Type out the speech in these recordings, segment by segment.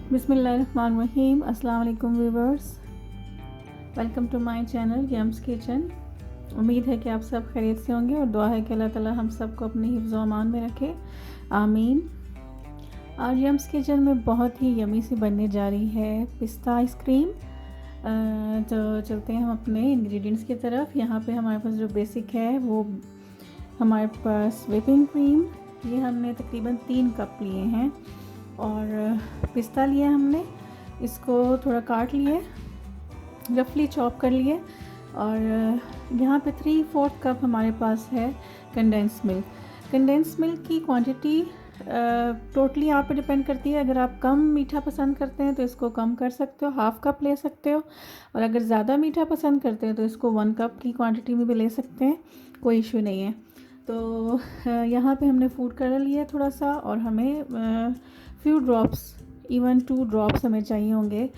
बिस्मिल्लाहिर्रहमानिर्रहीम। अस्सलाम वालेकुम viewers, welcome to my channel Yums Kitchen. उम्मीद है कि आप सब खैरियत से होंगे और दुआ है कि अल्लाह ताला हम सबको अपने हिफ्ज़ व अमान में रखे, आमीन। आज यम्स किचन में बहुत ही यमी सी बनने जा रही है पिस्ता आइसक्रीम। तो चलते हैं हम अपने इंग्रेडिएंट्स की तरफ। यहाँ पे हमारे पास जो बेसिक है वो हमारे पास व्हिपिंग क्रीम, ये हमने तकरीबन 3 कप लिए हैं। और पिस्ता लिया हमने, इसको थोड़ा काट लिए, रफली चॉप कर लिए। और यहाँ पे 3/4 कप हमारे पास है कंडेंस मिल्क। कंडेंस मिल्क की क्वांटिटी टोटली आप पे डिपेंड करती है। अगर आप कम मीठा पसंद करते हैं तो इसको कम कर सकते हो, 1/2 कप ले सकते हो। और अगर ज़्यादा मीठा पसंद करते हैं तो इसको 1 कप की क्वांटिटी में भी ले सकते हैं, कोई इशू नहीं है। तो यहाँ पे हमने फूड कलर लिया थोड़ा सा, और हमें फ्यू ड्रॉप्स, इवन 2 ड्रॉप्स हमें चाहिए होंगे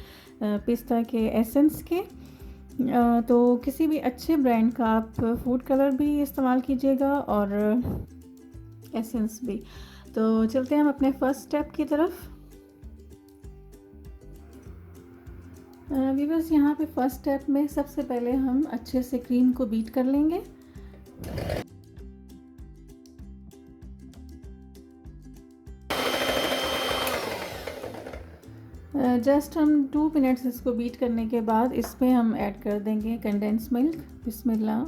पिस्ता के एसेंस के। तो किसी भी अच्छे ब्रांड का आप फूड कलर भी इस्तेमाल कीजिएगा और एसेंस भी। तो चलते हैं हम अपने फर्स्ट स्टेप की तरफ। व्यूअर्स, यहाँ पे फर्स्ट स्टेप में सबसे पहले हम अच्छे से क्रीम को बीट कर लेंगे। जस्ट हम 2 मिनट्स इसको बीट करने के बाद इसमें हम ऐड कर देंगे कंडेंस मिल्क। बिस्मिल्लाह।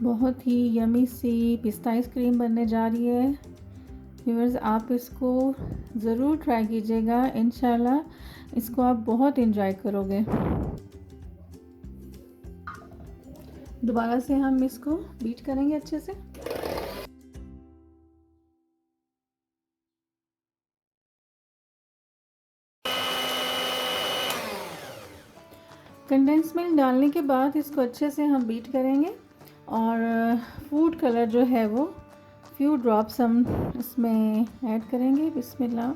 बहुत ही यमी सी पिस्ता आइसक्रीम बनने जा रही है व्यूअर्स, आप इसको ज़रूर ट्राई कीजिएगा। इंशाल्लाह इसको आप बहुत एंजॉय करोगे। दोबारा से हम इसको बीट करेंगे अच्छे से। कंडेंस मिल्क डालने के बाद इसको अच्छे से हम बीट करेंगे। और फूड कलर जो है वो फ्यू ड्रॉप्स हम इसमें ऐड करेंगे। बिस्मिल्लाह।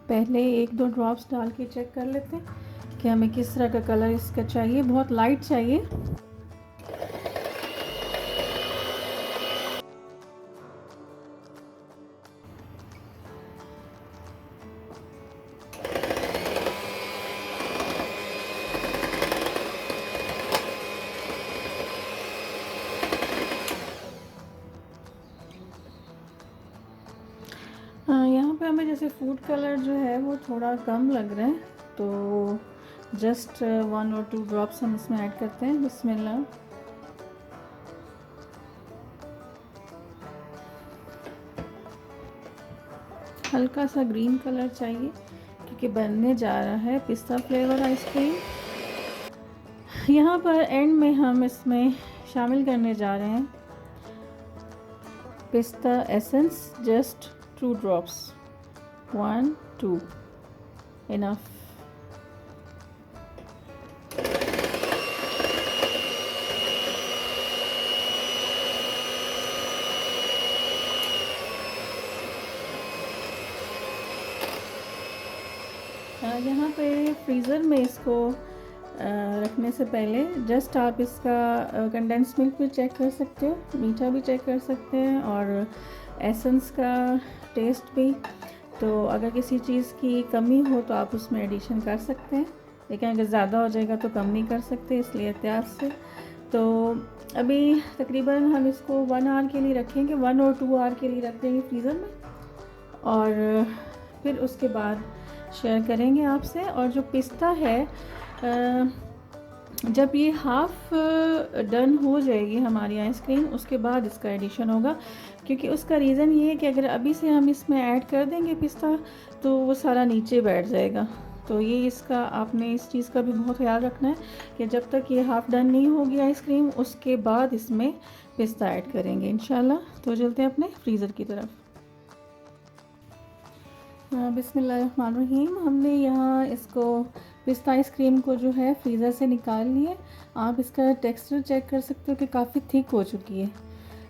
पहले 1-2 ड्रॉप्स डाल के चेक कर लेते हैं कि हमें किस तरह का कलर इसका चाहिए। बहुत लाइट चाहिए। यहाँ पे हमें जैसे फूड कलर जो है वो थोड़ा कम लग रहा है, तो जस्ट 1 और 2 ड्रॉप्स हम इसमें ऐड करते हैं। बिस्मिल्लाह। हल्का सा ग्रीन कलर चाहिए क्योंकि बनने जा रहा है पिस्ता फ्लेवर आइसक्रीम। यहाँ पर एंड में हम इसमें शामिल करने जा रहे हैं पिस्ता एसेंस, जस्ट 2 ड्रॉप्स, 1 2 इनफ। यहाँ पे फ्रीज़र में इसको रखने से पहले जस्ट आप इसका कंडेंस मिल्क भी चेक कर सकते हो, मीठा भी चेक कर सकते हैं और एसेंस का टेस्ट भी। तो अगर किसी चीज़ की कमी हो तो आप उसमें एडिशन कर सकते हैं, लेकिन अगर ज़्यादा हो जाएगा तो कम नहीं कर सकते, इसलिए एहतियात से। तो अभी तकरीबन हम इसको 1 आवर के लिए रखेंगे, 1 और 2 आवर के लिए रख देंगे फ्रीज़र में, और फिर उसके बाद शेयर करेंगे आपसे। और जो पिस्ता है, जब ये हाफ़ डन हो जाएगी हमारी आइसक्रीम, उसके बाद इसका एडिशन होगा। क्योंकि उसका रीज़न ये है कि अगर अभी से हम इसमें ऐड कर देंगे पिस्ता तो वो सारा नीचे बैठ जाएगा। तो ये इसका आपने इस चीज़ का भी बहुत ख्याल रखना है कि जब तक ये हाफ़ डन नहीं होगी आइसक्रीम, उसके बाद इसमें पिस्ता ऐड करेंगे इंशाल्लाह। तो चलते हैं अपने फ्रीज़र की तरफ। बिस्मिल्लाहिर्रहमानिर्रहीम। हमने यहाँ इसको पिस्ता आइसक्रीम को जो है फ्रीज़र से निकाल लिए। आप इसका टेक्सचर चेक कर सकते हो कि काफ़ी थिक हो चुकी है।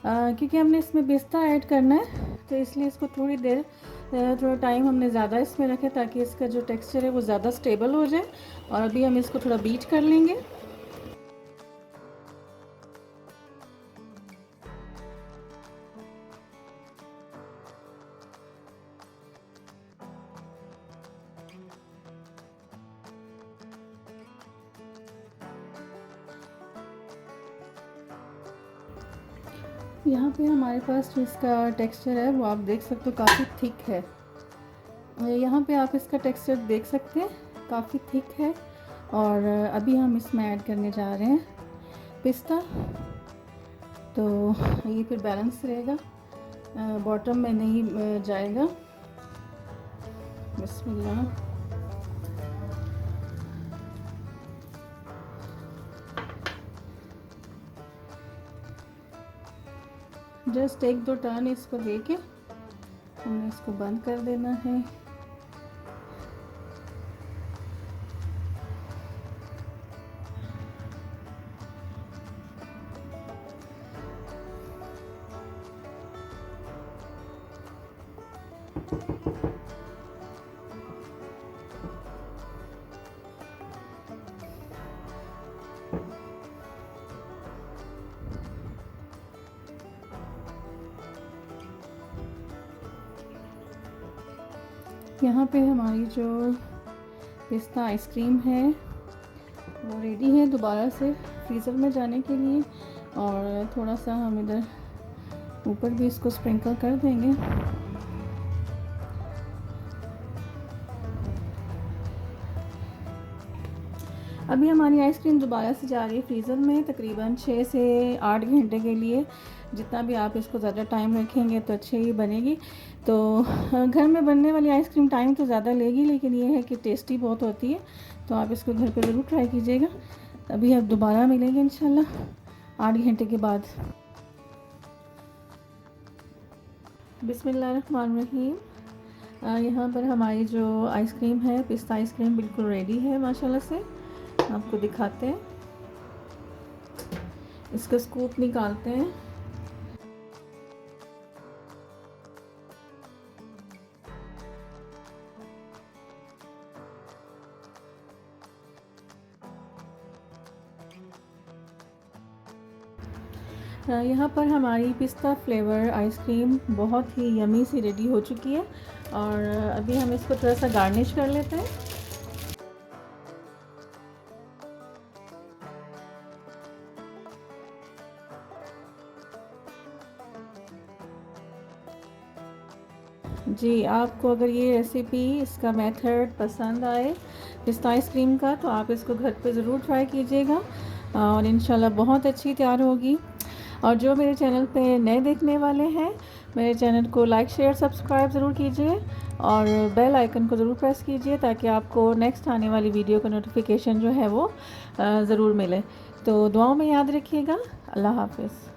क्योंकि हमने इसमें पिस्ता ऐड करना है तो इसलिए इसको थोड़ी देर, थोड़ा टाइम हमने ज़्यादा इसमें रखा ताकि इसका जो टेक्सचर है वो ज़्यादा स्टेबल हो जाए। और अभी हम इसको थोड़ा बीट कर लेंगे। यहाँ पे हमारे पास जो इसका टेक्सचर है वो आप देख सकते हो, काफ़ी थिक है। यहाँ पे आप इसका टेक्सचर देख सकते हैं, काफ़ी थिक है। और अभी हम इसमें ऐड करने जा रहे हैं पिस्ता, तो ये फिर बैलेंस रहेगा, बॉटम में नहीं जाएगा। बिस्मिल्लाह। जस्ट 1-2 टर्न इसको देके हमने इसको बंद कर देना है। यहाँ पे हमारी जो पिस्ता आइसक्रीम है वो रेडी है दोबारा से फ्रीज़र में जाने के लिए। और थोड़ा सा हम इधर ऊपर भी इसको स्प्रिंकल कर देंगे। अभी हमारी आइसक्रीम दोबारा से जा रही है फ्रीज़र में, तकरीबन 6 से 8 घंटे के लिए। जितना भी आप इसको ज़्यादा टाइम रखेंगे तो अच्छी ही बनेगी। तो घर में बनने वाली आइसक्रीम टाइम तो ज़्यादा लेगी, लेकिन ये है कि टेस्टी बहुत होती है। तो आप इसको घर पे ज़रूर ट्राई कीजिएगा। अभी आप दोबारा मिलेंगे इंशाल्लाह 8 घंटे के बाद। बिस्मिल्लाहिर्रहमानिर्रहीम। यहाँ पर हमारी जो आइसक्रीम है, पिस्ता आइसक्रीम, बिल्कुल रेडी है माशाल्लाह से। आपको दिखाते हैं, इसका स्कूप निकालते हैं। यहाँ पर हमारी पिस्ता फ्लेवर आइसक्रीम बहुत ही यमी सी रेडी हो चुकी है। और अभी हम इसको थोड़ा सा गार्निश कर लेते हैं। जी, आपको अगर ये रेसिपी, इसका मेथड पसंद आए पिस्ता आइसक्रीम का, तो आप इसको घर पे ज़रूर ट्राई कीजिएगा और इंशाल्लाह बहुत अच्छी तैयार होगी। और जो मेरे चैनल पे नए देखने वाले हैं, मेरे चैनल को लाइक, शेयर, सब्सक्राइब ज़रूर कीजिए और बेल आइकन को ज़रूर प्रेस कीजिए, ताकि आपको नेक्स्ट आने वाली वीडियो का नोटिफिकेशन जो है वो ज़रूर मिले। तो दुआओं में याद रखिएगा। अल्लाह हाफ़िज़।